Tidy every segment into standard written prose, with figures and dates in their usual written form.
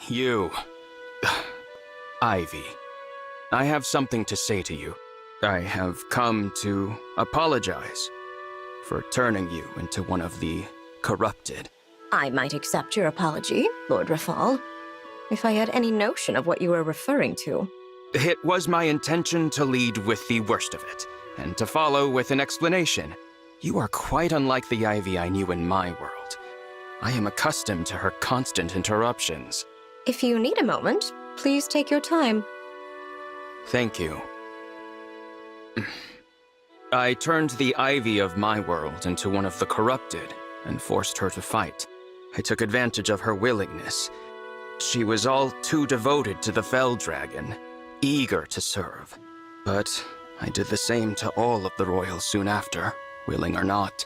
You... Ivy. I have something to say to you. I have come to apologize for turning you into one of the corrupted. I might accept your apology, Lord Rafal, if I had any notion of what you were referring to. It was my intention to lead with the worst of it, and to follow with an explanation. You are quite unlike the Ivy I knew in my world. I am accustomed to her constant interruptions. If you need a moment, please take your time. Thank you. I turned the Ivy of my world into one of the corrupted and forced her to fight. I took advantage of her willingness. She was all too devoted to the Fell Dragon, eager to serve. But I did the same to all of the royals soon after, willing or not.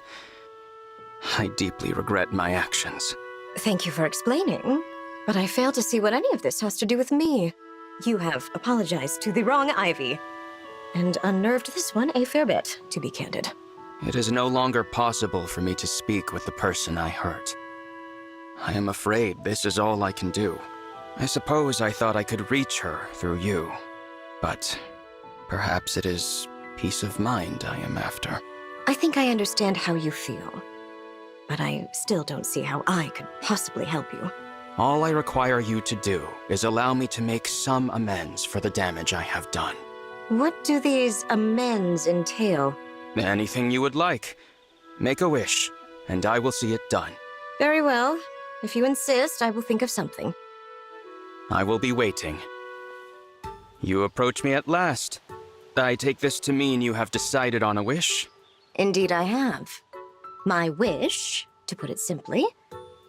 I deeply regret my actions. Thank you for explaining, but I fail to see what any of this has to do with me. You have apologized to the wrong Ivy, and unnerved this one a fair bit, to be candid. It is no longer possible for me to speak with the person I hurt. I am afraid this is all I can do. I suppose I thought I could reach her through you, but perhaps it is peace of mind I am after. I think I understand how you feel, but I still don't see how I could possibly help you. All I require you to do is allow me to make some amends for the damage I have done. What do these amends entail? Anything you would like. Make a wish, and I will see it done. Very well. If you insist, I will think of something. I will be waiting. You approach me at last. I take this to mean you have decided on a wish? Indeed I have. My wish, to put it simply,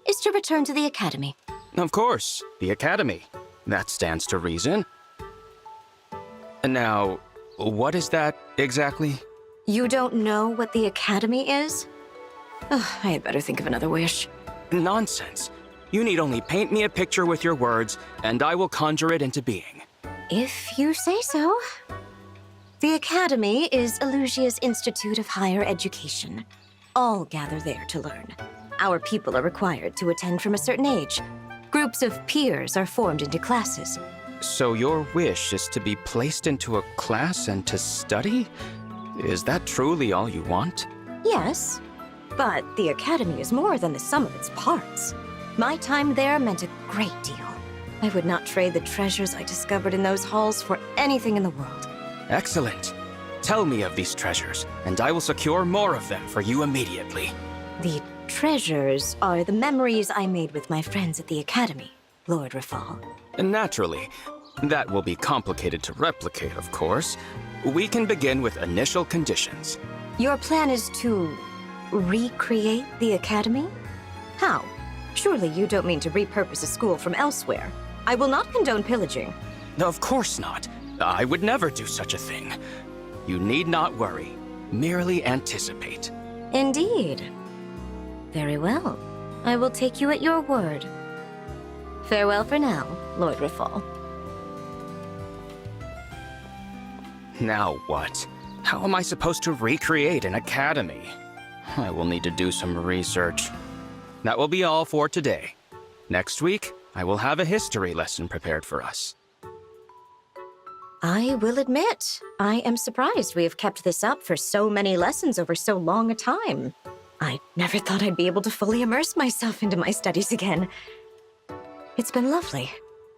is to return to the Academy. Of course, the Academy. That stands to reason. Now, what is that exactly? You don't know what the Academy is? Oh, I had better think of another wish. Nonsense. You need only paint me a picture with your words, and I will conjure it into being. If you say so. The Academy is Elusia's Institute of Higher Education. All gather there to learn. Our people are required to attend from a certain age. Groups of peers are formed into classes. So your wish is to be placed into a class and to study? Is that truly all you want? Yes, but the Academy is more than the sum of its parts. My time there meant a great deal. I would not trade the treasures I discovered in those halls for anything in the world. Excellent. Tell me of these treasures, and I will secure more of them for you immediately. The treasures are the memories I made with my friends at the Academy, Lord Rafal. Naturally. That will be complicated to replicate, of course. We can begin with initial conditions. Your plan is to recreate the Academy? How? Surely you don't mean to repurpose a school from elsewhere. I will not condone pillaging. Of course not. I would never do such a thing. You need not worry. Merely anticipate. Indeed. Very well. I will take you at your word. Farewell for now, Lord Rafal. Now what? How am I supposed to recreate an academy? I will need to do some research. That will be all for today. Next week, I will have a history lesson prepared for us. I will admit, I am surprised we have kept this up for so many lessons over so long a time. I never thought I'd be able to fully immerse myself into my studies again. It's been lovely.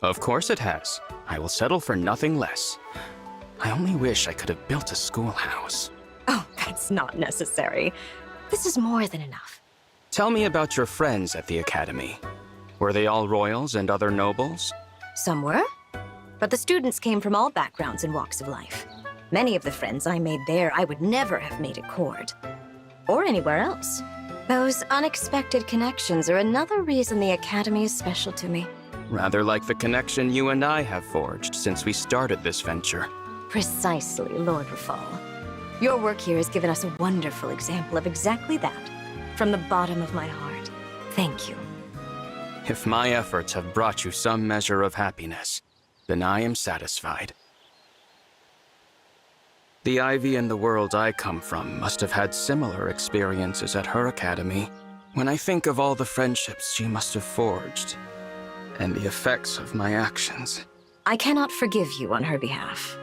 Of course it has. I will settle for nothing less. I only wish I could have built a schoolhouse. Oh, that's not necessary. This is more than enough. Tell me about your friends at the Academy. Were they all royals and other nobles? Some were, but the students came from all backgrounds and walks of life. Many of the friends I made there I would never have made at court. Or anywhere else. Those unexpected connections are another reason the Academy is special to me. Rather like the connection you and I have forged since we started this venture. Precisely, Lord Rafal. Your work here has given us a wonderful example of exactly that. From the bottom of my heart, thank you. If my efforts have brought you some measure of happiness, then I am satisfied. The Ivy in the world I come from must have had similar experiences at her academy. When I think of all the friendships she must have forged, and the effects of my actions. I cannot forgive you on her behalf.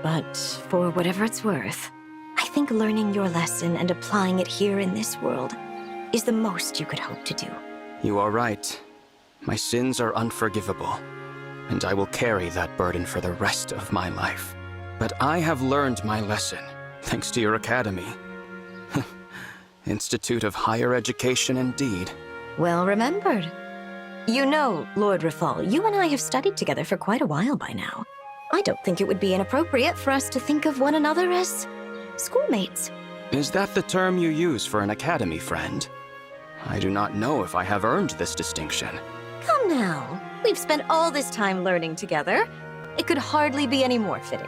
But for whatever it's worth, I think learning your lesson and applying it here in this world is the most you could hope to do. You are right. My sins are unforgivable, and I will carry that burden for the rest of my life. But I have learned my lesson, thanks to your academy. Institute of Higher Education indeed. Well remembered. You know, Lord Rafal, you and I have studied together for quite a while by now. I don't think it would be inappropriate for us to think of one another as schoolmates. Is that the term you use for an academy friend? I do not know if I have earned this distinction. Come now. We've spent all this time learning together. It could hardly be any more fitting.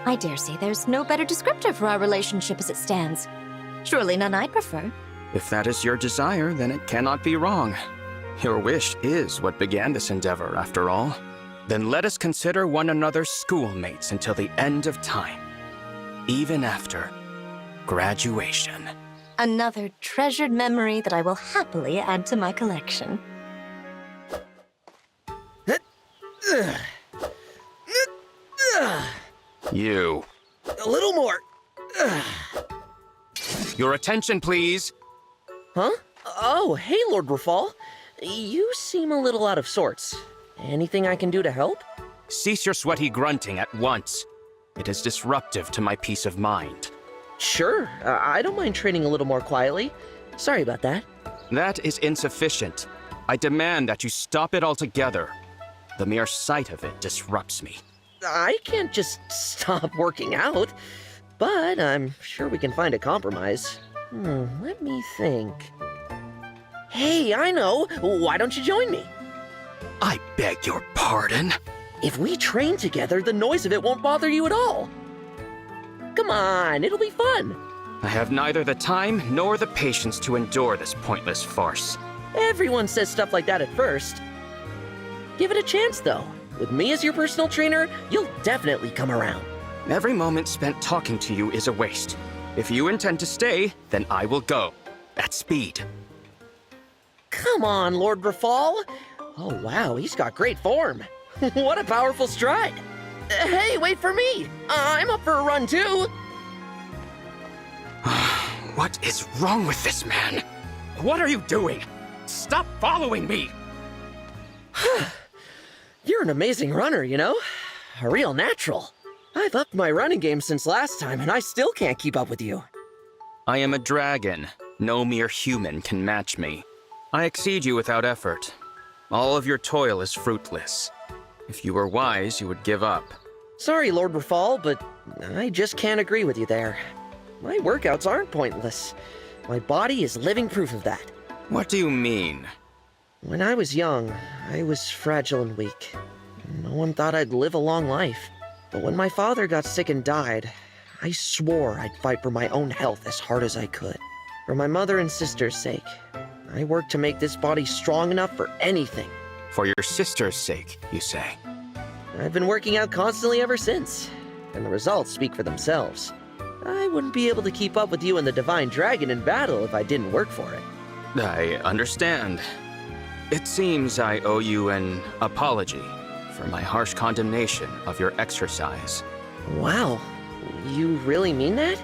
I dare say there's no better descriptor for our relationship as it stands. Surely none I'd prefer. If that is your desire, then it cannot be wrong. Your wish is what began this endeavor, after all. Then let us consider one another's schoolmates until the end of time. Even after graduation. Another treasured memory that I will happily add to my collection. You. A little more. Your attention, please. Huh? Oh, hey, Lord Rafal. You seem a little out of sorts. Anything I can do to help? Cease your sweaty grunting at once. It is disruptive to my peace of mind. Sure, I don't mind training a little more quietly. Sorry about that. That is insufficient. I demand that you stop it altogether. The mere sight of it disrupts me. I can't just stop working out, but I'm sure we can find a compromise. Let me think. Hey, I know. Why don't you join me? I beg your pardon? If we train together, the noise of it won't bother you at all. Come on, it'll be fun. I have neither the time nor the patience to endure this pointless farce. Everyone says stuff like that at first. Give it a chance, though. With me as your personal trainer, you'll definitely come around. Every moment spent talking to you is a waste. If you intend to stay, then I will go. At speed. Come on, Lord Rafal. Oh, wow, he's got great form. What a powerful stride. Hey, wait for me. I'm up for a run, too. What is wrong with this man? What are you doing? Stop following me! You're an amazing runner, you know? A real natural. I've upped my running game since last time, and I still can't keep up with you. I am a dragon. No mere human can match me. I exceed you without effort. All of your toil is fruitless. If you were wise, you would give up. Sorry, Lord Rafal, but I just can't agree with you there. My workouts aren't pointless. My body is living proof of that. What do you mean? When I was young, I was fragile and weak. No one thought I'd live a long life. But when my father got sick and died, I swore I'd fight for my own health as hard as I could. For my mother and sister's sake, I worked to make this body strong enough for anything. For your sister's sake, you say? I've been working out constantly ever since, and the results speak for themselves. I wouldn't be able to keep up with you and the Divine Dragon in battle if I didn't work for it. I understand. It seems I owe you an apology for my harsh condemnation of your exercise. Wow, you really mean that?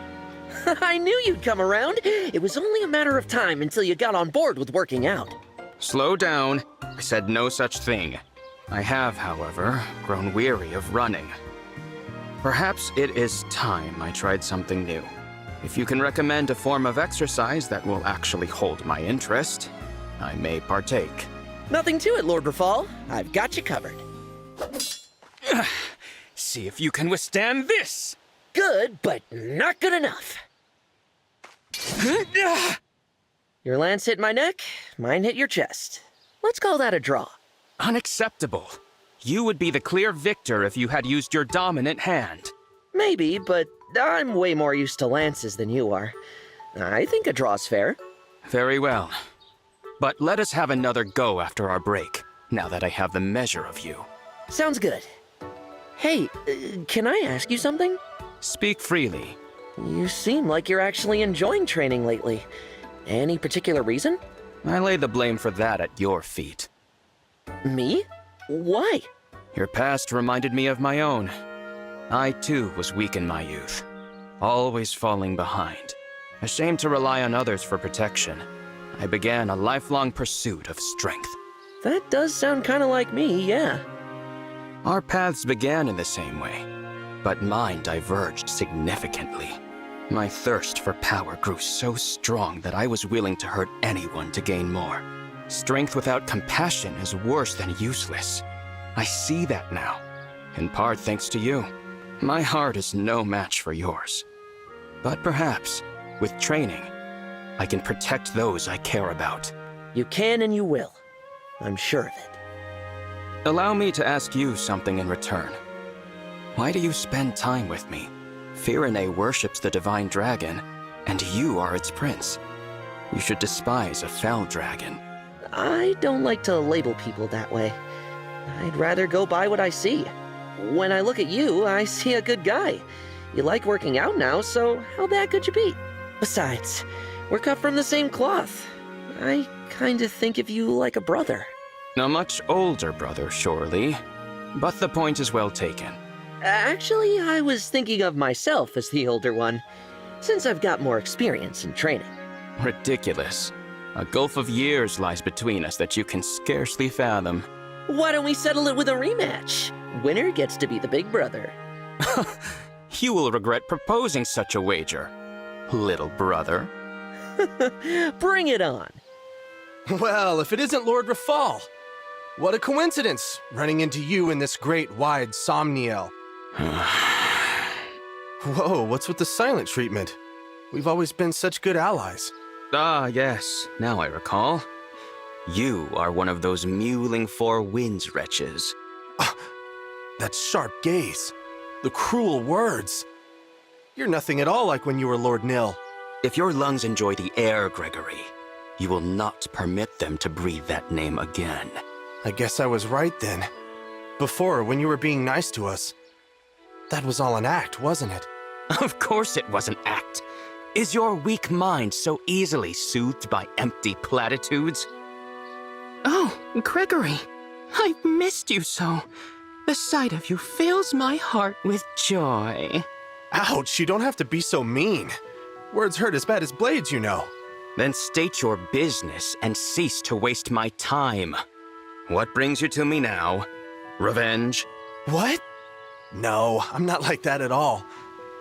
I knew you'd come around. It was only a matter of time until you got on board with working out. Slow down. I said no such thing. I have, however, grown weary of running. Perhaps it is time I tried something new. If you can recommend a form of exercise that will actually hold my interest, I may partake. Nothing to it, Lord Rafal. I've got you covered. See if you can withstand this! Good, but not good enough. Your lance hit my neck, mine hit your chest. Let's call that a draw. Unacceptable. You would be the clear victor if you had used your dominant hand. Maybe, but I'm way more used to lances than you are. I think a draw's fair. Very well. But let us have another go after our break, now that I have the measure of you. Sounds good. Hey, can I ask you something? Speak freely. You seem like you're actually enjoying training lately. Any particular reason? I lay the blame for that at your feet. Me? Why? Your past reminded me of my own. I too was weak in my youth, always falling behind. Ashamed to rely on others for protection, I began a lifelong pursuit of strength. That does sound kind of like me, yeah. Our paths began in the same way, but mine diverged significantly. My thirst for power grew so strong that I was willing to hurt anyone to gain more. Strength without compassion is worse than useless. I see that now, in part thanks to you. My heart is no match for yours. But perhaps, with training, I can protect those I care about. You can and you will. I'm sure of it. Allow me to ask you something in return. Why do you spend time with me? Firene worships the divine dragon, and you are its prince. You should despise a fell dragon. I don't like to label people that way. I'd rather go by what I see. When I look at you, I see a good guy. You like working out now, so how bad could you be? Besides, we're cut from the same cloth. I kinda think of you like a brother. A much older brother, surely. But the point is well taken. Actually, I was thinking of myself as the older one, since I've got more experience in training. Ridiculous. A gulf of years lies between us that you can scarcely fathom. Why don't we settle it with a rematch? Winner gets to be the big brother. You will regret proposing such a wager, little brother. Bring it on. Well, if it isn't Lord Rafal. What a coincidence, running into you in this great wide somniel. Whoa, what's with the silent treatment? We've always been such good allies. Ah, yes, now I recall. You are one of those mewling four winds wretches. That sharp gaze. The cruel words. You're nothing at all like when you were Lord Nil. If your lungs enjoy the air, Gregory, you will not permit them to breathe that name again. I guess I was right then. Before, when you were being nice to us. That was all an act, wasn't it? Of course it was an act. Is your weak mind so easily soothed by empty platitudes? Oh, Gregory, I've missed you so. The sight of you fills my heart with joy. Ouch, you don't have to be so mean. Words hurt as bad as blades, you know. Then state your business and cease to waste my time. What brings you to me now? Revenge? What? No, I'm not like that at all.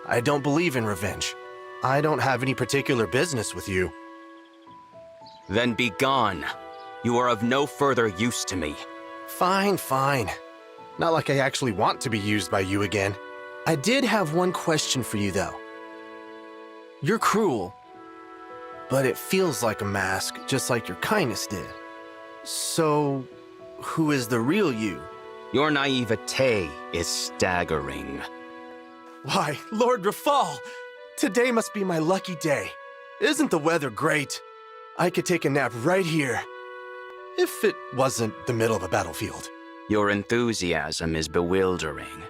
I don't believe in revenge. I don't have any particular business with you. Then be gone. You are of no further use to me. Fine, fine. Not like I actually want to be used by you again. I did have one question for you, though. You're cruel, but it feels like a mask, just like your kindness did. So, who is the real you? Your naivete is staggering. Why, Lord Rafal! Today must be my lucky day. Isn't the weather great? I could take a nap right here. If it wasn't the middle of a battlefield. Your enthusiasm is bewildering,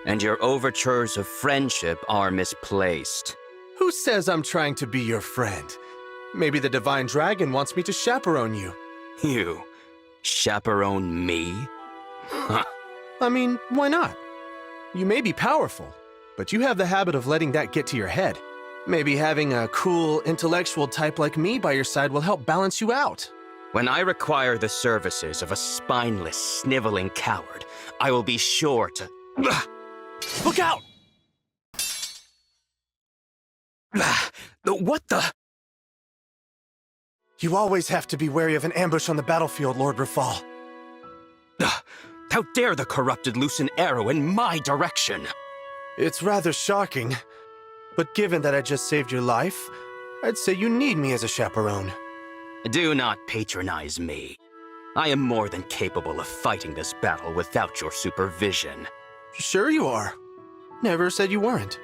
and your overtures of friendship are misplaced. Who says I'm trying to be your friend? Maybe the Divine Dragon wants me to chaperone you. You chaperone me? Huh. I mean, why not? You may be powerful, but you have the habit of letting that get to your head. Maybe having a cool, intellectual type like me by your side will help balance you out. When I require the services of a spineless, sniveling coward, I will be sure to... Look out! What the... You always have to be wary of an ambush on the battlefield, Lord Rafal. How dare the corrupted loose an arrow in my direction? It's rather shocking, but given that I just saved your life, I'd say you need me as a chaperone. Do not patronize me. I am more than capable of fighting this battle without your supervision. Sure you are. Never said you weren't.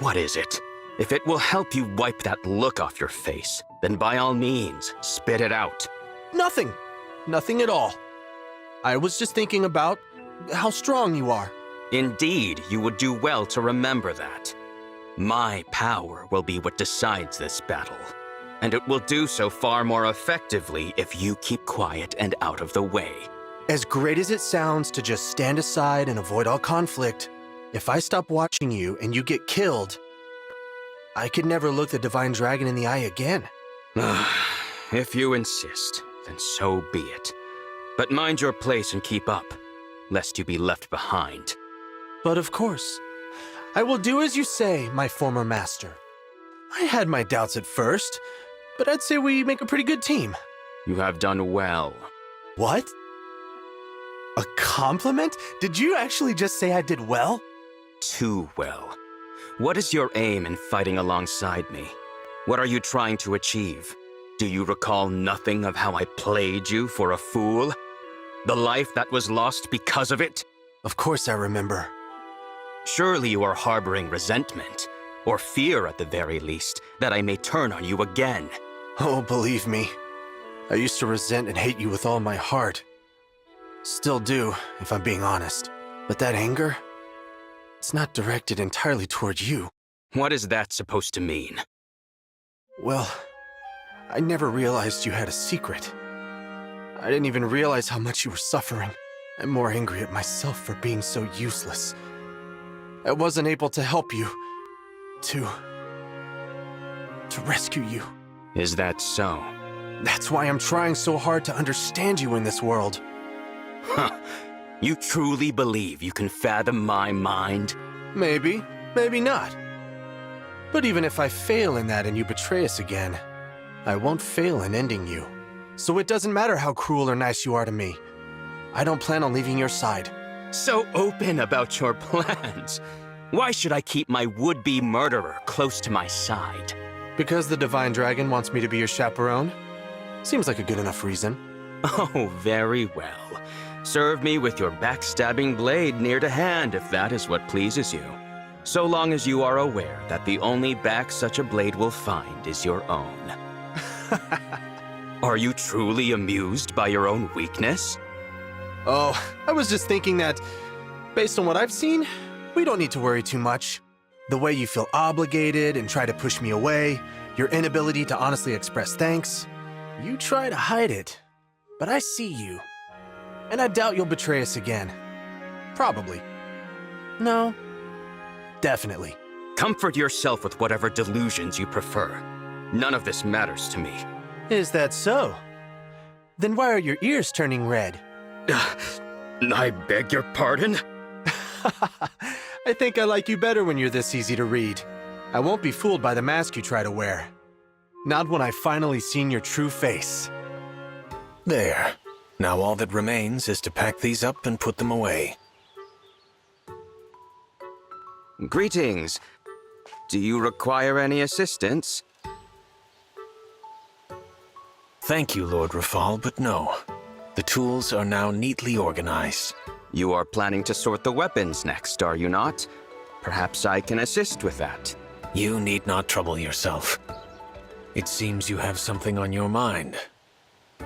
What is it? If it will help you wipe that look off your face, then by all means, spit it out. Nothing. Nothing at all. I was just thinking about how strong you are. Indeed, you would do well to remember that. My power will be what decides this battle. And it will do so far more effectively if you keep quiet and out of the way. As great as it sounds to just stand aside and avoid all conflict, if I stop watching you and you get killed, I could never look the Divine Dragon in the eye again. If you insist, then so be it. But mind your place and keep up, lest you be left behind. But of course, I will do as you say, my former master. I had my doubts at first, but I'd say we make a pretty good team. You have done well. What? A compliment? Did you actually just say I did well? Too well. What is your aim in fighting alongside me? What are you trying to achieve? Do you recall nothing of how I played you for a fool? The life that was lost because of it? Of course I remember. Surely you are harboring resentment, or fear at the very least, that I may turn on you again. Oh, believe me, I used to resent and hate you with all my heart. Still do, if I'm being honest. But that anger, it's not directed entirely toward you. What is that supposed to mean? Well, I never realized you had a secret. I didn't even realize how much you were suffering. I'm more angry at myself for being so useless. I wasn't able to help you. To rescue you. Is that so? That's why I'm trying so hard to understand you in this world. Huh. You truly believe you can fathom my mind? Maybe, maybe not. But even if I fail in that and you betray us again, I won't fail in ending you. So it doesn't matter how cruel or nice you are to me. I don't plan on leaving your side. So open about your plans. Why should I keep my would-be murderer close to my side? Because the Divine Dragon wants me to be your chaperone? Seems like a good enough reason. Oh, very well. Serve me with your backstabbing blade near to hand if that is what pleases you. So long as you are aware that the only back such a blade will find is your own. Are you truly amused by your own weakness? Oh, I was just thinking that, based on what I've seen, we don't need to worry too much. The way you feel obligated and try to push me away, your inability to honestly express thanks. You try to hide it, but I see you. And I doubt you'll betray us again. Probably. No. Definitely. Comfort yourself with whatever delusions you prefer. None of this matters to me. Is that so? Then why are your ears turning red? I beg your pardon? I think I like you better when you're this easy to read. I won't be fooled by the mask you try to wear. Not when I've finally seen your true face. There. Now all that remains is to pack these up and put them away. Greetings. Do you require any assistance? Thank you, Lord Rafal, but no. The tools are now neatly organized. You are planning to sort the weapons next, are you not? Perhaps I can assist with that. You need not trouble yourself. It seems you have something on your mind.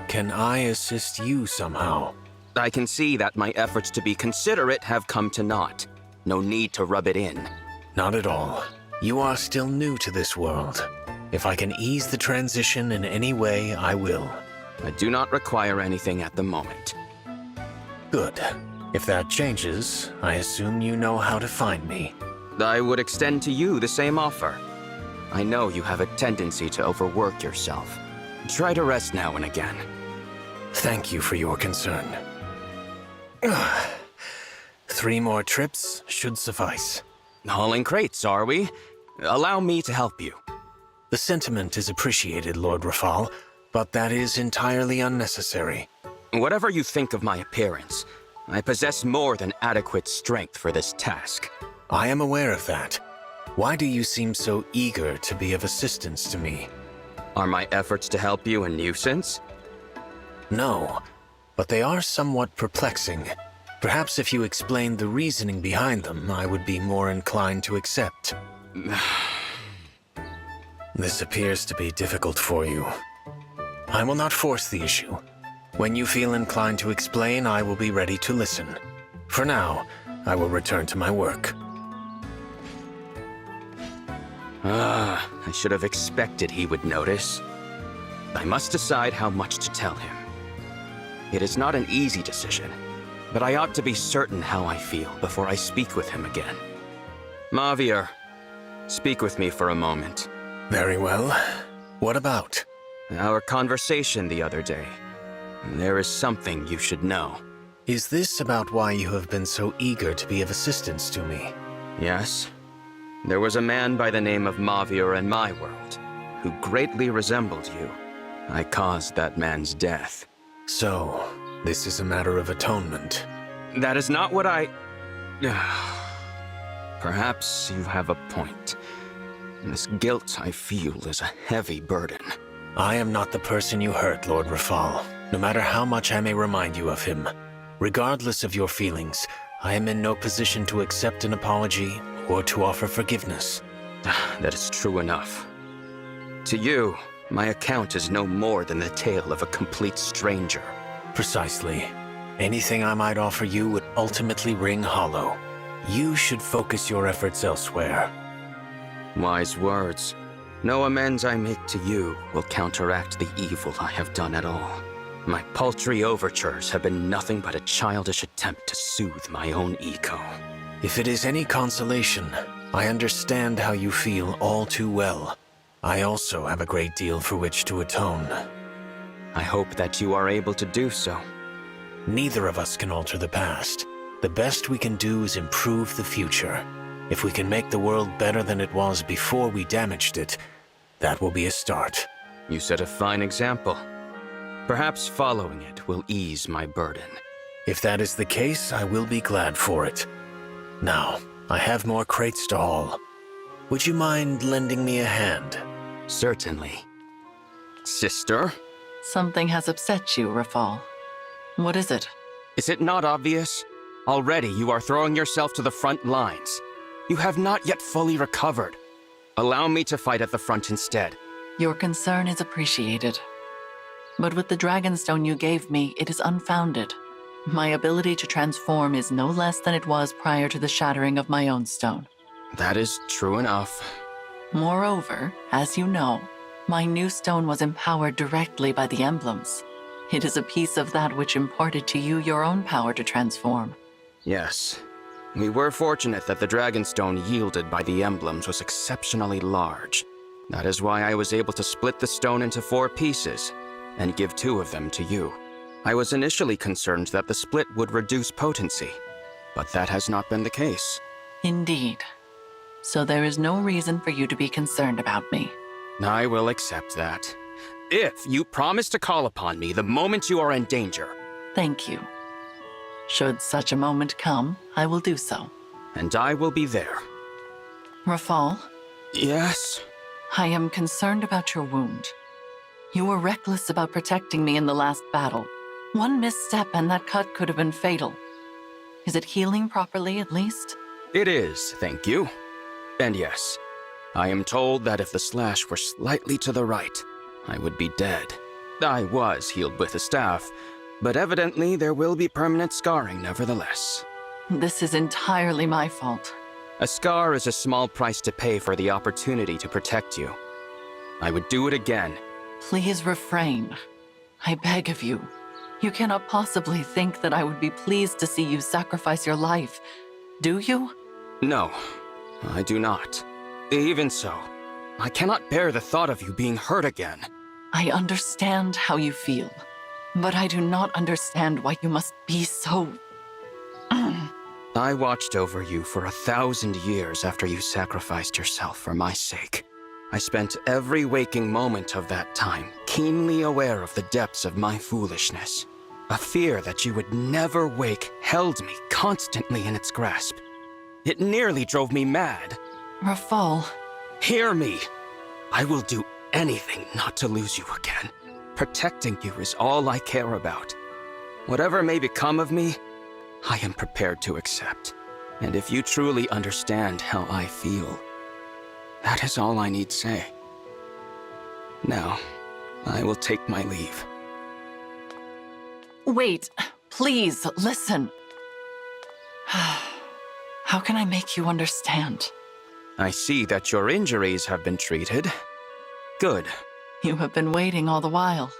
Can I assist you somehow? I can see that my efforts to be considerate have come to naught. No need to rub it in. Not at all. You are still new to this world. If I can ease the transition in any way, I will. I do not require anything at the moment. Good. If that changes, I assume you know how to find me. I would extend to you the same offer. I know you have a tendency to overwork yourself. Try to rest now and again. Thank you for your concern. 3 more trips should suffice. Hauling crates, are we? Allow me to help you. The sentiment is appreciated, Lord Rafal, but that is entirely unnecessary. Whatever you think of my appearance, I possess more than adequate strength for this task. I am aware of that. Why do you seem so eager to be of assistance to me? Are my efforts to help you a nuisance? No, but they are somewhat perplexing. Perhaps if you explained the reasoning behind them, I would be more inclined to accept. This appears to be difficult for you. I will not force the issue. When you feel inclined to explain, I will be ready to listen. For now, I will return to my work. I should have expected he would notice. I must decide how much to tell him. It is not an easy decision, but I ought to be certain how I feel before I speak with him again. Mauvier, speak with me for a moment. Very well. What about? Our conversation the other day. There is something you should know. Is this about why you have been so eager to be of assistance to me? Yes. There was a man by the name of Mauvier in my world, who greatly resembled you. I caused that man's death. So, this is a matter of atonement. That is not what I... Perhaps you have a point. This guilt I feel is a heavy burden. I am not the person you hurt, Lord Rafal, no matter how much I may remind you of him. Regardless of your feelings, I am in no position to accept an apology or to offer forgiveness. That is true enough. To you, my account is no more than the tale of a complete stranger. Precisely. Anything I might offer you would ultimately ring hollow. You should focus your efforts elsewhere. Wise words. No amends I make to you will counteract the evil I have done at all. My paltry overtures have been nothing but a childish attempt to soothe my own ego. If it is any consolation, I understand how you feel all too well. I also have a great deal for which to atone. I hope that you are able to do so. Neither of us can alter the past. The best we can do is improve the future. If we can make the world better than it was before we damaged it, that will be a start. You set a fine example. Perhaps following it will ease my burden. If that is the case, I will be glad for it. Now, I have more crates to haul. Would you mind lending me a hand? Certainly. Sister? Something has upset you, Rafal. What is it? Is it not obvious? Already you are throwing yourself to the front lines. You have not yet fully recovered. Allow me to fight at the front instead. Your concern is appreciated. But with the Dragonstone you gave me, it is unfounded. My ability to transform is no less than it was prior to the shattering of my own stone. That is true enough. Moreover, as you know, my new stone was empowered directly by the emblems. It is a piece of that which imparted to you your own power to transform. Yes. We were fortunate that the Dragonstone yielded by the emblems was exceptionally large. That is why I was able to split the stone into 4 pieces and give 2 of them to you. I was initially concerned that the split would reduce potency, but that has not been the case. Indeed. So there is no reason for you to be concerned about me. I will accept that. If you promise to call upon me the moment you are in danger. Thank you. Should such a moment come, I will do so. And I will be there. Rafal? Yes? I am concerned about your wound. You were reckless about protecting me in the last battle. One misstep and that cut could have been fatal. Is it healing properly, at least? It is, thank you. And yes, I am told that if the slash were slightly to the right, I would be dead. I was healed with a staff, but evidently there will be permanent scarring nevertheless. This is entirely my fault. A scar is a small price to pay for the opportunity to protect you. I would do it again. Please refrain. I beg of you. You cannot possibly think that I would be pleased to see you sacrifice your life, do you? No, I do not. Even so, I cannot bear the thought of you being hurt again. I understand how you feel, but I do not understand why you must be so... I watched over you for 1,000 years after you sacrificed yourself for my sake. I spent every waking moment of that time keenly aware of the depths of my foolishness. A fear that you would never wake held me constantly in its grasp. It nearly drove me mad. Rafal... Hear me! I will do anything not to lose you again. Protecting you is all I care about. Whatever may become of me, I am prepared to accept. And if you truly understand how I feel, that is all I need say. Now, I will take my leave. Wait, please, listen. How can I make you understand? I see that your injuries have been treated. Good. You have been waiting all the while.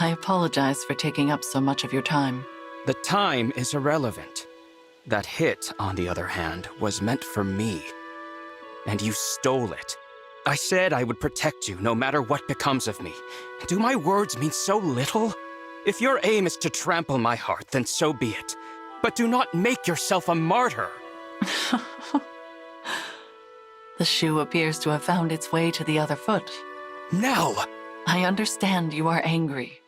I apologize for taking up so much of your time. The time is irrelevant. That hit, on the other hand, was meant for me. And you stole it. I said I would protect you no matter what becomes of me. Do my words mean so little? If your aim is to trample my heart, then so be it. But do not make yourself a martyr. The shoe appears to have found its way to the other foot. Nel! I understand you are angry.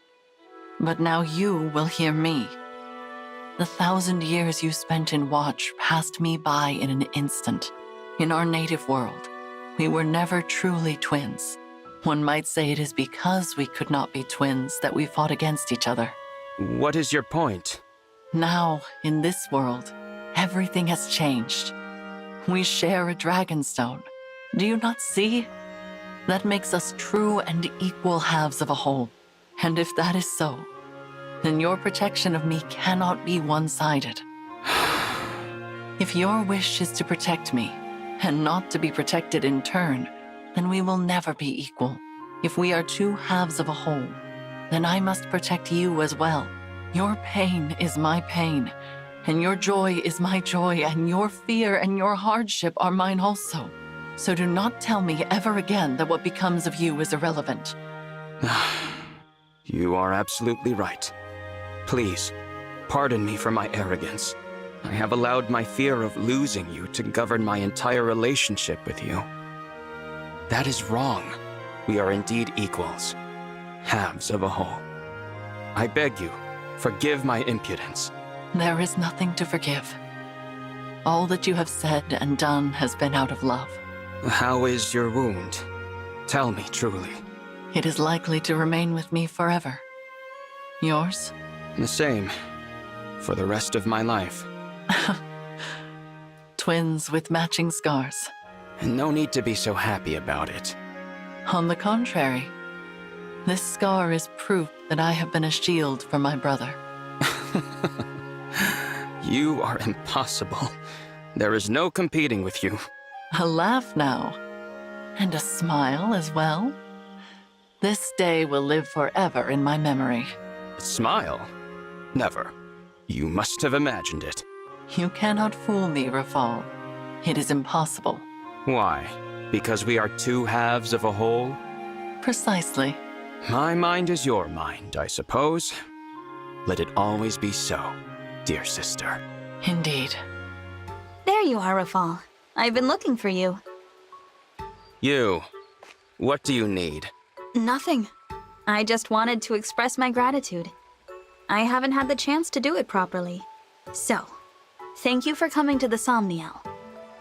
But now you will hear me. The 1,000 years you spent in Watch passed me by in an instant. In our native world, we were never truly twins. One might say it is because we could not be twins that we fought against each other. What is your point? Now, in this world, everything has changed. We share a dragonstone. Do you not see? That makes us true and equal halves of a whole. And if that is so, then your protection of me cannot be one-sided. If your wish is to protect me, and not to be protected in turn, then we will never be equal. If we are two halves of a whole, then I must protect you as well. Your pain is my pain, and your joy is my joy, and your fear and your hardship are mine also. So do not tell me ever again that what becomes of you is irrelevant. You are absolutely right. Please, pardon me for my arrogance. I have allowed my fear of losing you to govern my entire relationship with you. That is wrong. We are indeed equals, halves of a whole. I beg you, forgive my impudence. There is nothing to forgive. All that you have said and done has been out of love. How is your wound? Tell me truly. It is likely to remain with me forever. Yours? The same, for the rest of my life. Twins with matching scars. No need to be so happy about it. On the contrary, this scar is proof that I have been a shield for my brother. You are impossible. There is no competing with you. A laugh now, and a smile as well. This day will live forever in my memory. Smile? Never. You must have imagined it. You cannot fool me, Rafal. It is impossible. Why? Because we are two halves of a whole? Precisely. My mind is your mind, I suppose. Let it always be so, dear sister. Indeed. There you are, Rafal. I've been looking for you. You. What do you need? Nothing. I just wanted to express my gratitude. I haven't had the chance to do it properly. So, thank you for coming to the Somniel.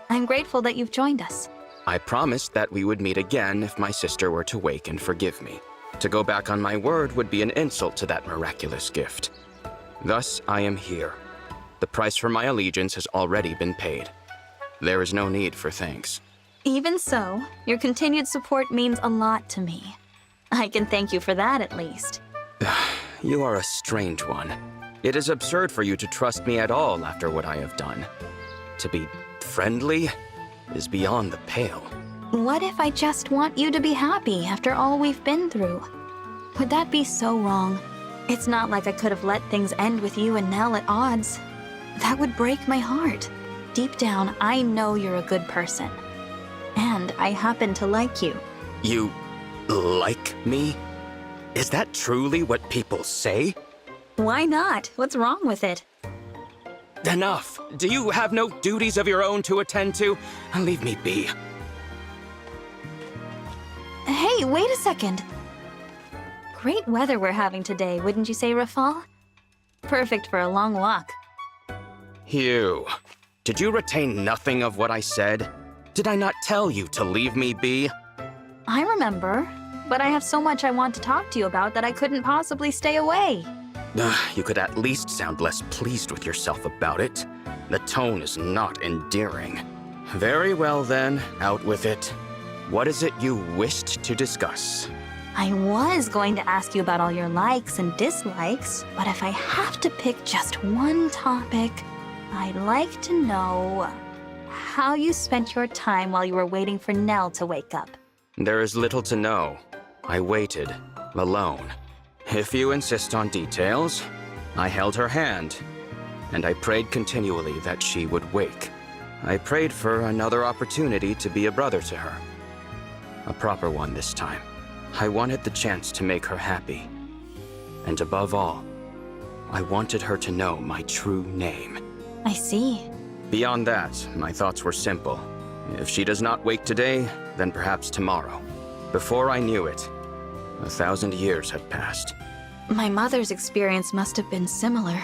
I'm grateful that you've joined us. I promised that we would meet again if my sister were to wake and forgive me. To go back on my word would be an insult to that miraculous gift. Thus, I am here. The price for my allegiance has already been paid. There is no need for thanks. Even so, your continued support means a lot to me. I can thank you for that at least. You are a strange one. It is absurd for you to trust me at all after what I have done. To be friendly is beyond the pale. What if I just want you to be happy after all we've been through? Would that be so wrong? It's not like I could have let things end with you and Nel at odds. That would break my heart. Deep down, I know you're a good person. And I happen to like you. You like me? Is that truly what people say? Why not? What's wrong with it? Enough! Do you have no duties of your own to attend to? Leave me be. Hey, wait a second. Great weather we're having today, wouldn't you say, Rafal? Perfect for a long walk. Hugh, did you retain nothing of what I said? Did I not tell you to leave me be? I remember, but I have so much I want to talk to you about that I couldn't possibly stay away. You could at least sound less pleased with yourself about it. The tone is not endearing. Very well then, out with it. What is it you wished to discuss? I was going to ask you about all your likes and dislikes, but if I have to pick just one topic, I'd like to know how you spent your time while you were waiting for Nel to wake up. There is little to know. I waited, alone. If you insist on details, I held her hand, and I prayed continually that she would wake. I prayed for another opportunity to be a brother to her. A proper one this time. I wanted the chance to make her happy. And above all, I wanted her to know my true name. I see. Beyond that, my thoughts were simple. If she does not wake today, then perhaps tomorrow. Before I knew it, 1,000 years had passed. My mother's experience must have been similar.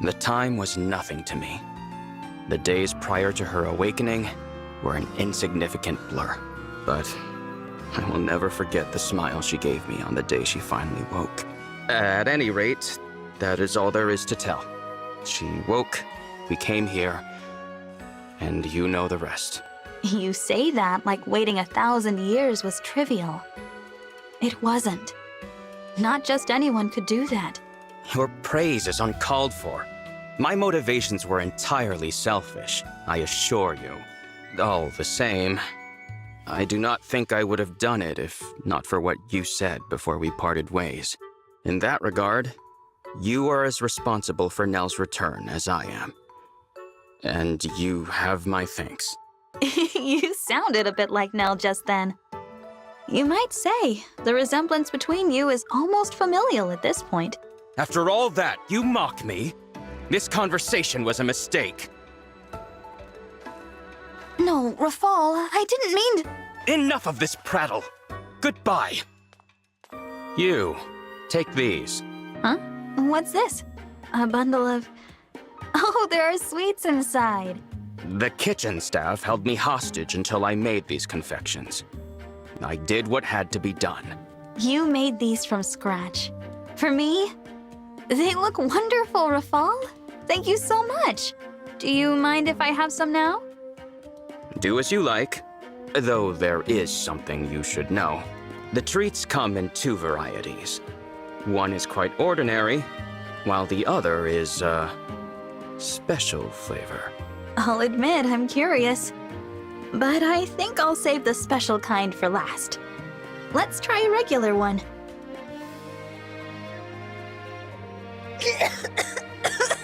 The time was nothing to me. The days prior to her awakening were an insignificant blur. But I will never forget the smile she gave me on the day she finally woke. At any rate, that is all there is to tell. She woke, we came here, and you know the rest. You say that like waiting 1,000 years was trivial. It wasn't. Not just anyone could do that. Your praise is uncalled for. My motivations were entirely selfish, I assure you. All the same, I do not think I would have done it if not for what you said before we parted ways. In that regard, you are as responsible for Nel's return as I am. And you have my thanks. You sounded a bit like Nel just then. You might say the resemblance between you is almost familial at this point. After all that, you mock me? This conversation was a mistake. No, Rafal, I didn't mean to... Enough of this prattle. Goodbye. You, take these. Huh? What's this? A bundle of... Oh, there are sweets inside. The kitchen staff held me hostage until I made these confections. I did what had to be done. You made these from scratch. For me? They look wonderful, Rafal. Thank you so much. Do you mind if I have some now? Do as you like, though there is something you should know. The treats come in 2 varieties. One is quite ordinary, while the other is, special flavor. I'll admit I'm curious. But I think I'll save the special kind for last. Let's try a regular one.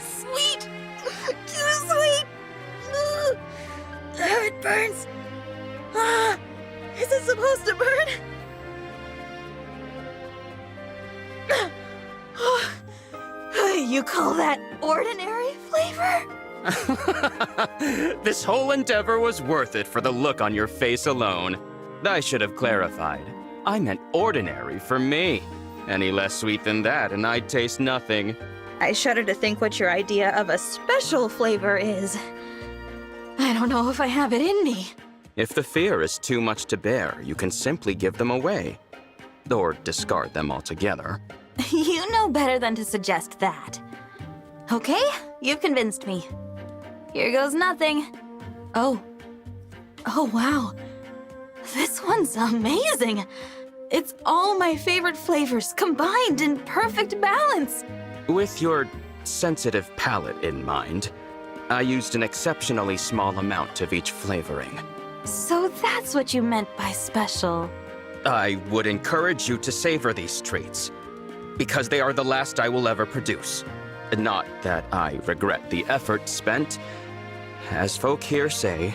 Sweet! Too sweet! It burns! Is it supposed to burn? You call that ordinary flavor? This whole endeavor was worth it for the look on your face alone. I should have clarified. I meant ordinary for me. Any less sweet than that, and I'd taste nothing. I shudder to think what your idea of a special flavor is. I don't know if I have it in me. If the fear is too much to bear, you can simply give them away. Or discard them altogether. You know better than to suggest that. Okay, you've convinced me. Here goes nothing. Oh, wow. This one's amazing. It's all my favorite flavors combined in perfect balance. With your sensitive palate in mind, I used an exceptionally small amount of each flavoring. So that's what you meant by special. I would encourage you to savor these treats, because they are the last I will ever produce. Not that I regret the effort spent. As folk here say,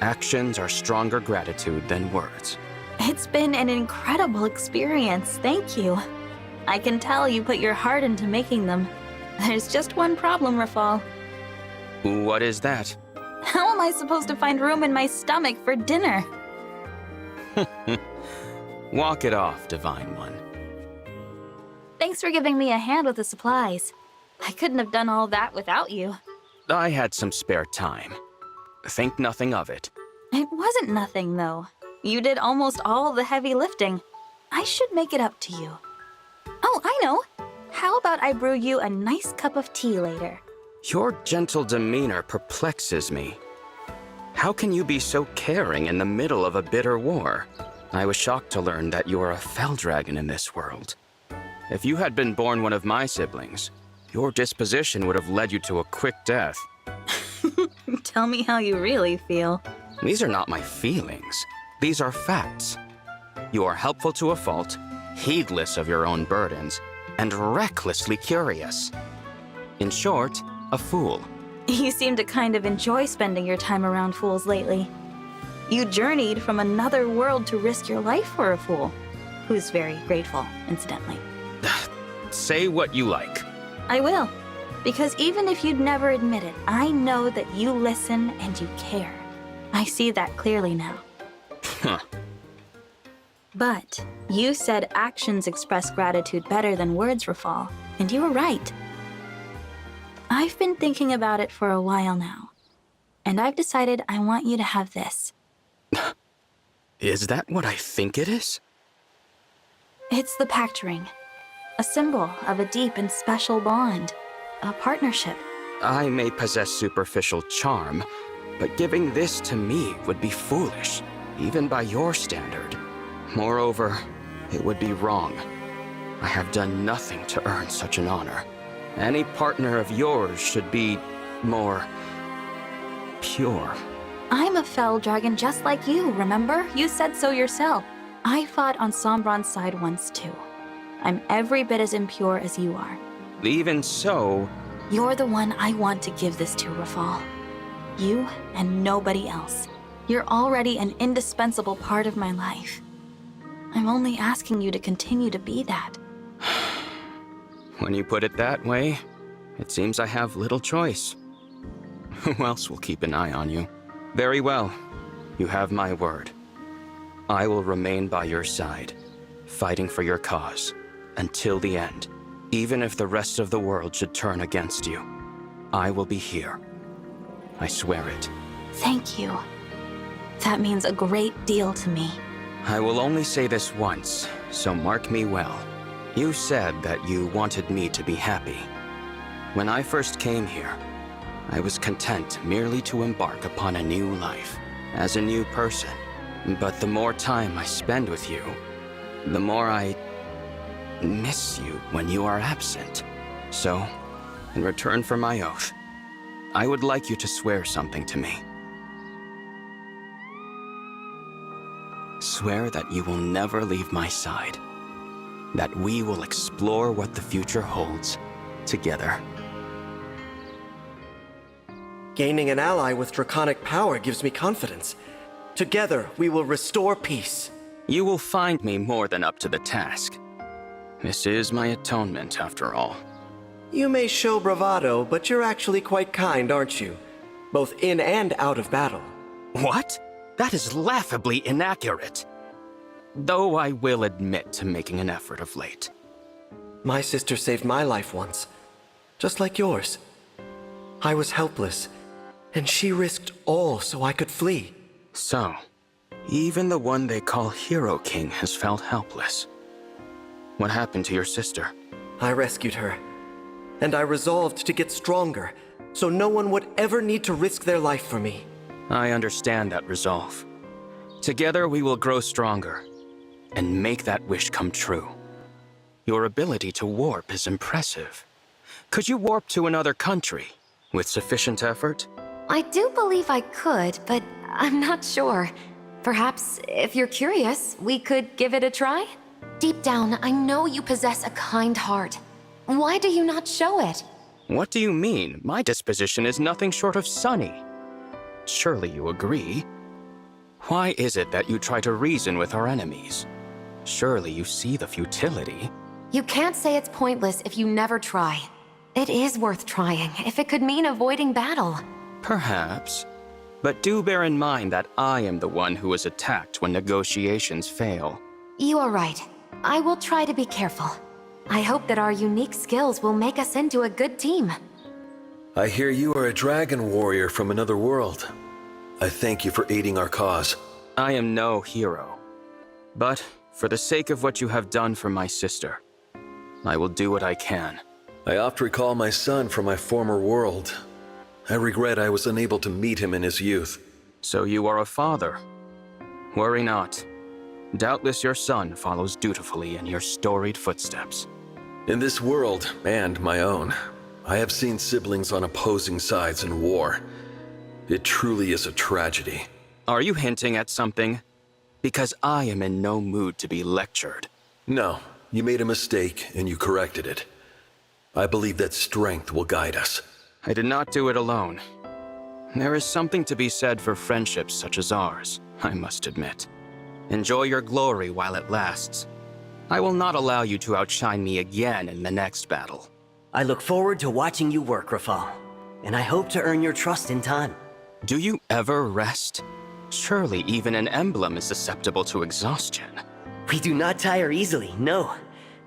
actions are stronger gratitude than words. It's been an incredible experience, thank you. I can tell you put your heart into making them. There's just one problem, Rafal. What is that? How am I supposed to find room in my stomach for dinner? Walk it off, Divine One. Thanks for giving me a hand with the supplies. I couldn't have done all that without you. I had some spare time. Think nothing of it. It wasn't nothing, though. You did almost all the heavy lifting. I should make it up to you. Oh, I know. How about I brew you a nice cup of tea later? Your gentle demeanor perplexes me. How can you be so caring in the middle of a bitter war? I was shocked to learn that you're a fell dragon in this world. If you had been born one of my siblings, your disposition would have led you to a quick death. Tell me how you really feel. These are not my feelings. These are facts. You are helpful to a fault, heedless of your own burdens, and recklessly curious. In short, a fool. You seem to kind of enjoy spending your time around fools lately. You journeyed from another world to risk your life for a fool, who's very grateful, incidentally. Say what you like. I will, because even if you'd never admit it, I know that you listen and you care. I see that clearly now. Huh. But you said actions express gratitude better than words, Rafal, and you were right. I've been thinking about it for a while now, and I've decided I want you to have this. Is that what I think it is? It's the pact ring, a symbol of a deep and special bond, a partnership. I may possess superficial charm, but giving this to me would be foolish, even by your standard. Moreover, it would be wrong. I have done nothing to earn such an honor. Any partner of yours should be more pure. I'm a fell dragon just like you, remember? You said so yourself. I fought on Sombron's side once too. I'm every bit as impure as you are. Even so... You're the one I want to give this to, Rafal. You and nobody else. You're already an indispensable part of my life. I'm only asking you to continue to be that. When you put it that way, it seems I have little choice. Who else will keep an eye on you? Very well. You have my word. I will remain by your side, fighting for your cause, until the end. Even if the rest of the world should turn against you, I will be here. I swear it. Thank you. That means a great deal to me. I will only say this once, so mark me well. You said that you wanted me to be happy. When I first came here, I was content merely to embark upon a new life, as a new person. But the more time I spend with you, the more I miss you when you are absent. So, in return for my oath, I would like you to swear something to me. Swear that you will never leave my side. That we will explore what the future holds together. Gaining an ally with draconic power gives me confidence. Together, we will restore peace. You will find me more than up to the task. This is my atonement, after all. You may show bravado, but you're actually quite kind, aren't you? Both in and out of battle. What? That is laughably inaccurate. Though I will admit to making an effort of late. My sister saved my life once, just like yours. I was helpless, and she risked all so I could flee. So, even the one they call Hero King has felt helpless. What happened to your sister? I rescued her, and I resolved to get stronger, so no one would ever need to risk their life for me. I understand that resolve. Together we will grow stronger, and make that wish come true. Your ability to warp is impressive. Could you warp to another country with sufficient effort? I do believe I could, but I'm not sure. Perhaps, if you're curious, we could give it a try? Deep down, I know you possess a kind heart. Why do you not show it? What do you mean? My disposition is nothing short of sunny. Surely you agree. Why is it that you try to reason with our enemies? Surely you see the futility. You can't say it's pointless if you never try. It is worth trying, if it could mean avoiding battle. Perhaps. But do bear in mind that I am the one who is attacked when negotiations fail. You are right. I will try to be careful. I hope that our unique skills will make us into a good team. I hear you are a dragon warrior from another world. I thank you for aiding our cause. I am no hero. But for the sake of what you have done for my sister, I will do what I can. I oft recall my son from my former world. I regret I was unable to meet him in his youth. So you are a father. Worry not. Doubtless your son follows dutifully in your storied footsteps. In this world, and my own, I have seen siblings on opposing sides in war. It truly is a tragedy. Are you hinting at something? Because I am in no mood to be lectured. No, you made a mistake and you corrected it. I believe that strength will guide us. I did not do it alone. There is something to be said for friendships such as ours, I must admit. Enjoy your glory while it lasts. I will not allow you to outshine me again in the next battle. I look forward to watching you work, Rafal, and I hope to earn your trust in time. Do you ever rest? Surely even an emblem is susceptible to exhaustion. We do not tire easily, no.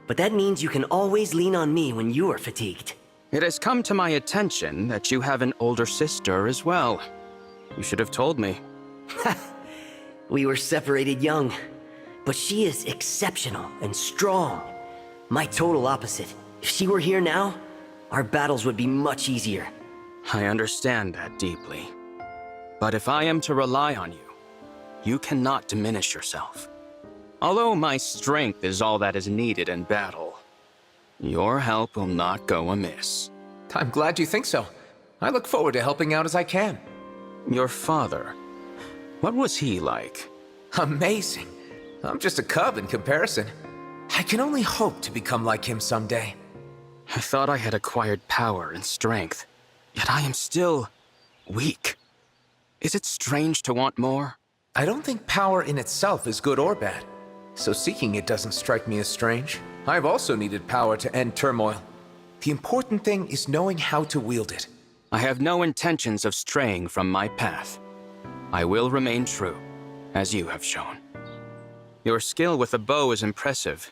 But that means you can always lean on me when you are fatigued. It has come to my attention that you have an older sister as well. You should have told me. We were separated young, but she is exceptional and strong. My total opposite. If she were here now, our battles would be much easier. I understand that deeply. But if I am to rely on you, you cannot diminish yourself. Although my strength is all that is needed in battle, your help will not go amiss. I'm glad you think so. I look forward to helping out as I can. Your father, what was he like? Amazing. I'm just a cub in comparison. I can only hope to become like him someday. I thought I had acquired power and strength, yet I am still weak. Is it strange to want more? I don't think power in itself is good or bad, so seeking it doesn't strike me as strange. I've also needed power to end turmoil. The important thing is knowing how to wield it. I have no intentions of straying from my path. I will remain true, as you have shown. Your skill with a bow is impressive.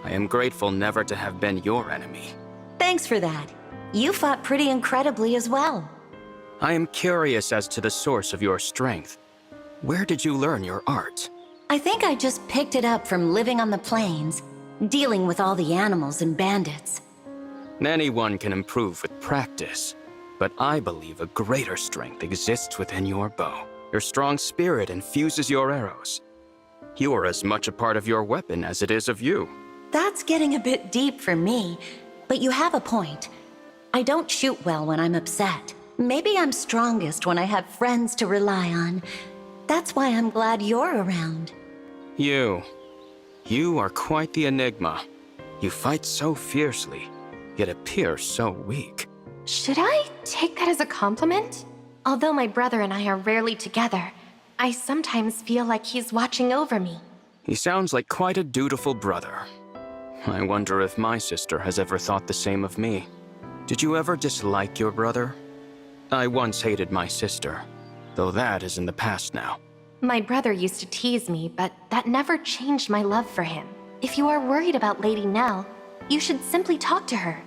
I am grateful never to have been your enemy. Thanks for that. You fought pretty incredibly as well. I am curious as to the source of your strength. Where did you learn your art? I think I just picked it up from living on the plains, dealing with all the animals and bandits. Anyone can improve with practice, but I believe a greater strength exists within your bow. Your strong spirit infuses your arrows. You are as much a part of your weapon as it is of you. That's getting a bit deep for me, but you have a point. I don't shoot well when I'm upset. Maybe I'm strongest when I have friends to rely on. That's why I'm glad you're around. You are quite the enigma. You fight so fiercely, yet appear so weak. Should I take that as a compliment? Although my brother and I are rarely together, I sometimes feel like he's watching over me. He sounds like quite a dutiful brother. I wonder if my sister has ever thought the same of me. Did you ever dislike your brother? I once hated my sister, though that is in the past now. My brother used to tease me, but that never changed my love for him. If you are worried about Lady Nel, you should simply talk to her.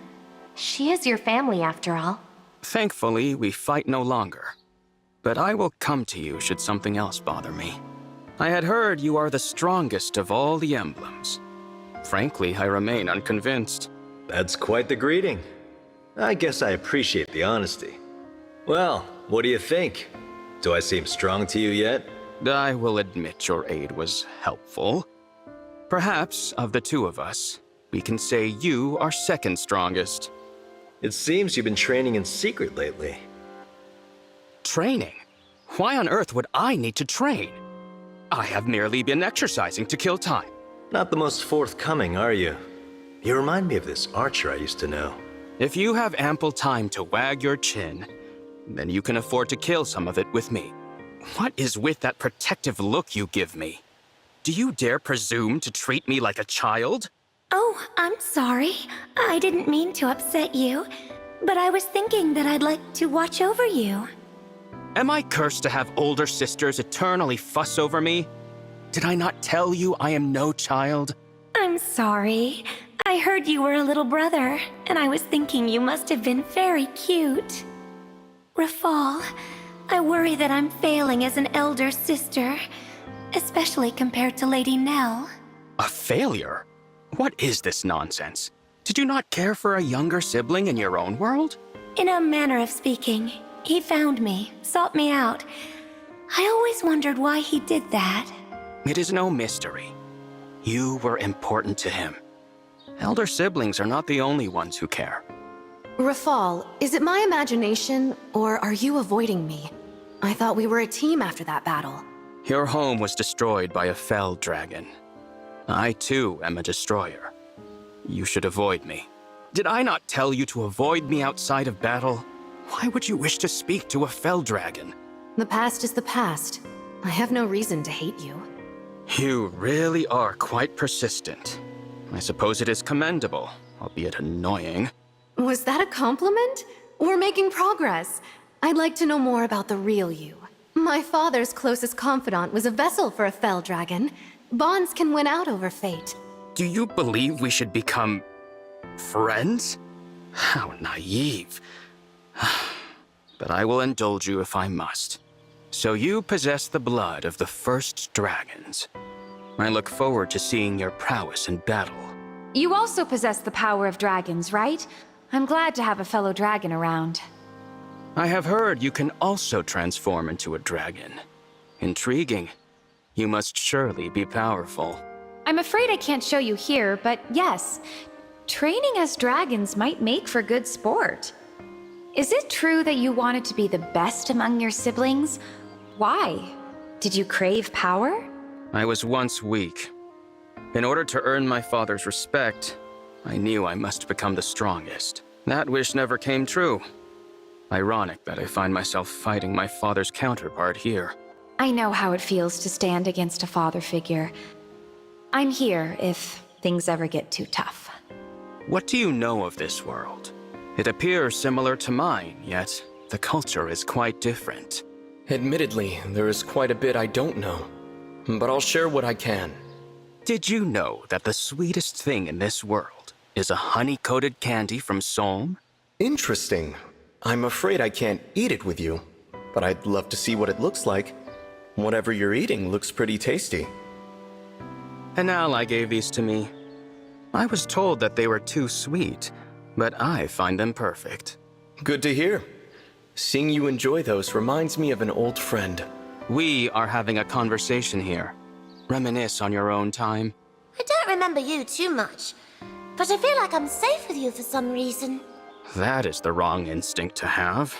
She is your family, after all. Thankfully, we fight no longer. But I will come to you should something else bother me. I had heard you are the strongest of all the emblems. Frankly, I remain unconvinced. That's quite the greeting. I guess I appreciate the honesty. Well, what do you think? Do I seem strong to you yet? I will admit your aid was helpful. Perhaps, of the two of us, we can say you are second strongest. It seems you've been training in secret lately. Training? Why on earth would I need to train? I have merely been exercising to kill time. Not the most forthcoming, are you? You remind me of this archer I used to know. If you have ample time to wag your chin, then you can afford to kill some of it with me. What is with that protective look you give me? Do you dare presume to treat me like a child? Oh, I'm sorry. I didn't mean to upset you, but I was thinking that I'd like to watch over you. Am I cursed to have older sisters eternally fuss over me? Did I not tell you I am no child? I'm sorry. I heard you were a little brother, and I was thinking you must have been very cute. Rafal, I worry that I'm failing as an elder sister, especially compared to Lady Nel. A failure? What is this nonsense? Did you not care for a younger sibling in your own world? In a manner of speaking, he found me, sought me out. I always wondered why he did that. It is no mystery. You were important to him. Elder siblings are not the only ones who care. Rafal, is it my imagination, or are you avoiding me? I thought we were a team after that battle. Your home was destroyed by a fell dragon. I, too, am a destroyer. You should avoid me. Did I not tell you to avoid me outside of battle? Why would you wish to speak to a fell dragon? The past is the past. I have no reason to hate you. You really are quite persistent. I suppose it is commendable, albeit annoying. Was that a compliment? We're making progress. I'd like to know more about the real you. My father's closest confidant was a vessel for a fell dragon. Bonds can win out over fate. Do you believe we should become friends? How naive. But I will indulge you if I must. So you possess the blood of the first dragons. I look forward to seeing your prowess in battle. You also possess the power of dragons, right? I'm glad to have a fellow dragon around. I have heard you can also transform into a dragon. Intriguing. You must surely be powerful. I'm afraid I can't show you here, but yes, training as dragons might make for good sport. Is it true that you wanted to be the best among your siblings? Why? Did you crave power? I was once weak. In order to earn my father's respect, I knew I must become the strongest. That wish never came true. Ironic that I find myself fighting my father's counterpart here. I know how it feels to stand against a father figure. I'm here if things ever get too tough. What do you know of this world? It appears similar to mine, yet the culture is quite different. Admittedly, there is quite a bit I don't know, but I'll share what I can. Did you know that the sweetest thing in this world is a honey-coated candy from Solm? Interesting. I'm afraid I can't eat it with you, but I'd love to see what it looks like. Whatever you're eating looks pretty tasty. An ally gave these to me. I was told that they were too sweet, but I find them perfect. Good to hear. Seeing you enjoy those reminds me of an old friend. We are having a conversation here. Reminisce on your own time. I don't remember you too much, but I feel like I'm safe with you for some reason. That is the wrong instinct to have.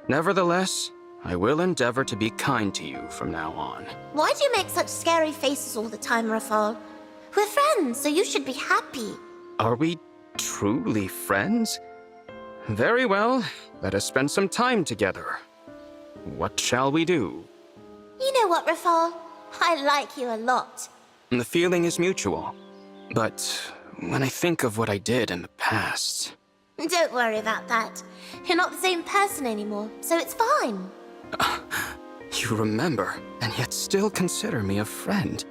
Nevertheless, I will endeavor to be kind to you from now on. Why do you make such scary faces all the time, Rafal? We're friends, so you should be happy. Are we truly friends? Very well, let us spend some time together. What shall we do? You know what, Rafal? I like you a lot. The feeling is mutual. But when I think of what I did in the past... Don't worry about that. You're not the same person anymore, so it's fine. You remember, and yet still consider me a friend.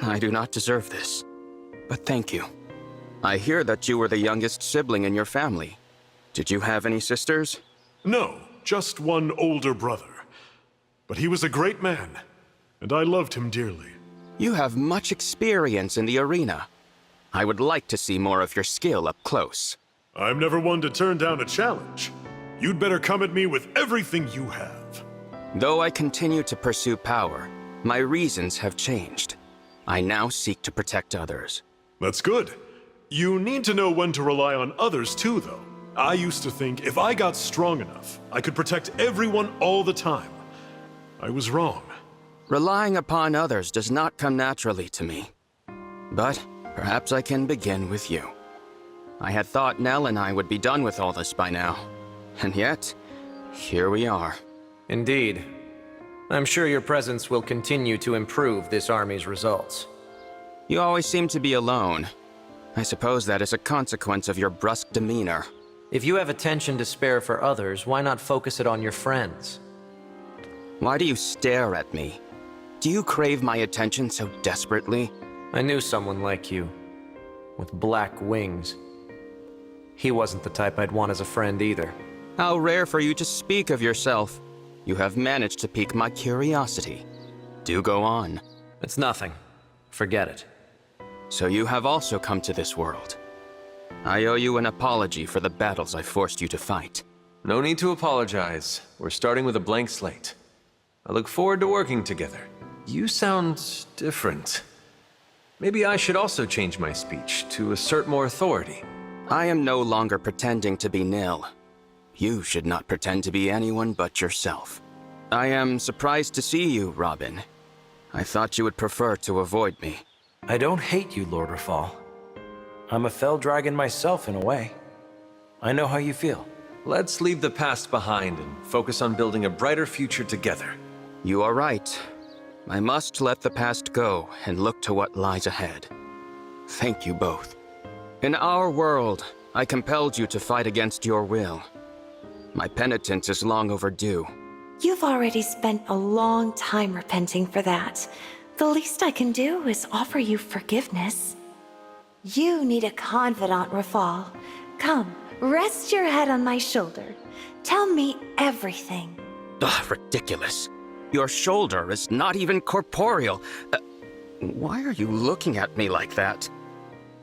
I do not deserve this, but thank you. I hear that you were the youngest sibling in your family. Did you have any sisters? No, just one older brother. But he was a great man, and I loved him dearly. You have much experience in the arena. I would like to see more of your skill up close. I'm never one to turn down a challenge. You'd better come at me with everything you have. Though I continue to pursue power, my reasons have changed. I now seek to protect others. That's good. You need to know when to rely on others too, though. I used to think if I got strong enough, I could protect everyone all the time. I was wrong. Relying upon others does not come naturally to me. But perhaps I can begin with you. I had thought Nel and I would be done with all this by now. And yet, here we are. Indeed. I'm sure your presence will continue to improve this army's results. You always seem to be alone. I suppose that is a consequence of your brusque demeanor. If you have attention to spare for others, why not focus it on your friends? Why do you stare at me? Do you crave my attention so desperately? I knew someone like you, with black wings. He wasn't the type I'd want as a friend either. How rare for you to speak of yourself. You have managed to pique my curiosity. Do go on. It's nothing. Forget it. So you have also come to this world. I owe you an apology for the battles I forced you to fight. No need to apologize. We're starting with a blank slate. I look forward to working together. You sound different. Maybe I should also change my speech to assert more authority. I am no longer pretending to be Nil. You should not pretend to be anyone but yourself. I am surprised to see you, Robin. I thought you would prefer to avoid me. I don't hate you, Lord Rafal. I'm a fell dragon myself in a way. I know how you feel. Let's leave the past behind and focus on building a brighter future together. You are right. I must let the past go and look to what lies ahead. Thank you both. In our world, I compelled you to fight against your will. My penitence is long overdue. You've already spent a long time repenting for that. The least I can do is offer you forgiveness. You need a confidant, Rafal. Come, rest your head on my shoulder. Tell me everything. Ugh, ridiculous. Your shoulder is not even corporeal. Why are you looking at me like that?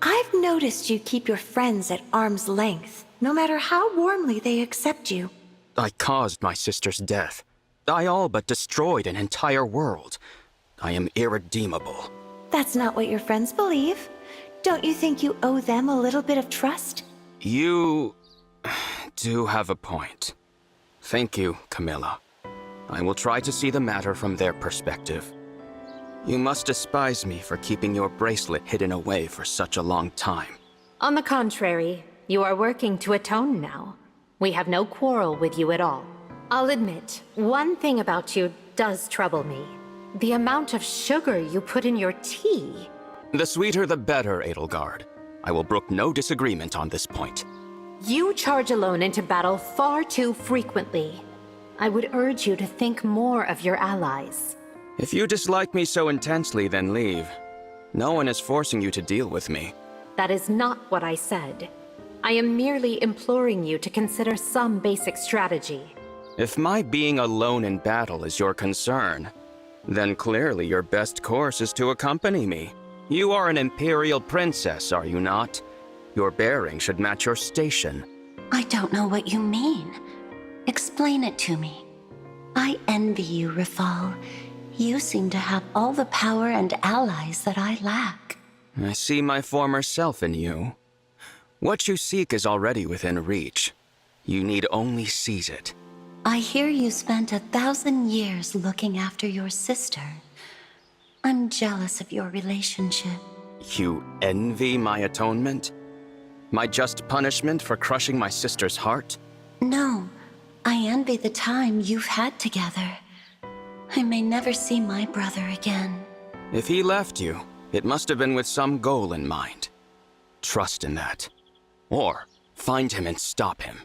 I've noticed you keep your friends at arm's length, no matter how warmly they accept you. I caused my sister's death. I all but destroyed an entire world. I am irredeemable. That's not what your friends believe. Don't you think you owe them a little bit of trust? You do have a point. Thank you, Camilla. I will try to see the matter from their perspective. You must despise me for keeping your bracelet hidden away for such a long time. On the contrary, you are working to atone now. We have no quarrel with you at all. I'll admit, one thing about you does trouble me. The amount of sugar you put in your tea. The sweeter the better, Edelgard. I will brook no disagreement on this point. You charge alone into battle far too frequently. I would urge you to think more of your allies. If you dislike me so intensely, then leave. No one is forcing you to deal with me. That is not what I said. I am merely imploring you to consider some basic strategy. If my being alone in battle is your concern, then clearly your best course is to accompany me. You are an Imperial princess, are you not? Your bearing should match your station. I don't know what you mean. Explain it to me. I envy you, Rafal. You seem to have all the power and allies that I lack. I see my former self in you. What you seek is already within reach. You need only seize it. I hear you spent 1,000 years looking after your sister. I'm jealous of your relationship. You envy my atonement? My just punishment for crushing my sister's heart? No, I envy the time you've had together. I may never see my brother again. If he left you, it must have been with some goal in mind. Trust in that. Or find him and stop him.